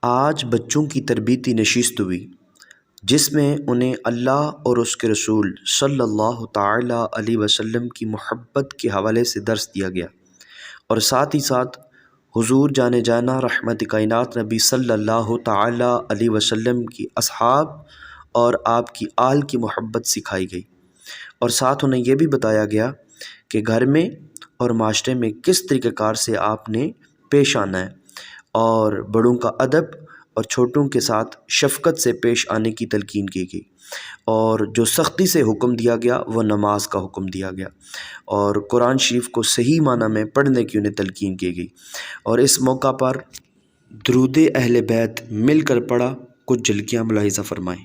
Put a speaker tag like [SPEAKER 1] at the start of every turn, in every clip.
[SPEAKER 1] آج بچوں کی تربیتی نشست ہوئی جس میں انہیں اللہ اور اس کے رسول صلی اللہ تعالیٰ علیہ وسلم کی محبت کے حوالے سے درس دیا گیا، اور ساتھ ہی ساتھ حضور جانے جانا رحمت کائنات نبی صلی اللہ تعالیٰ علیہ وسلم کی اصحاب اور آپ کی آل کی محبت سکھائی گئی، اور ساتھ انہیں یہ بھی بتایا گیا کہ گھر میں اور معاشرے میں کس طریقہ کار سے آپ نے پیش آنا ہے، اور بڑوں کا ادب اور چھوٹوں کے ساتھ شفقت سے پیش آنے کی تلقین کی گئی، اور جو سختی سے حکم دیا گیا وہ نماز کا حکم دیا گیا، اور قرآن شریف کو صحیح معنی میں پڑھنے کی انہیں تلقین کی گئی۔ اور اس موقع پر درود اہل بیت مل کر پڑھا، کچھ جھلکیاں ملاحظہ فرمائیں۔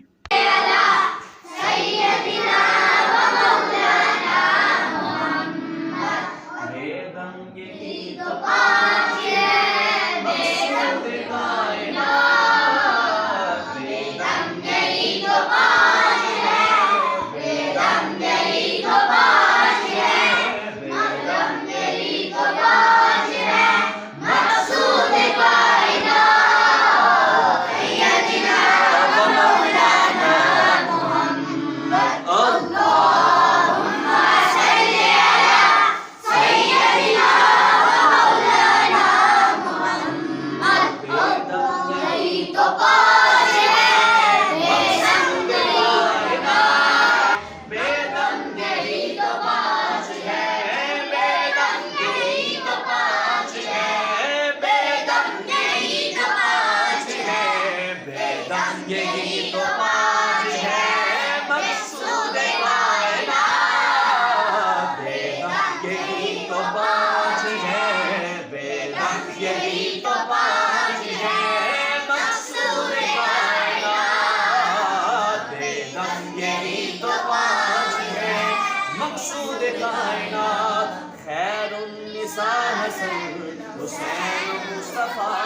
[SPEAKER 2] مقصود کائنات خیر النساء حسن حسین مصطفیٰ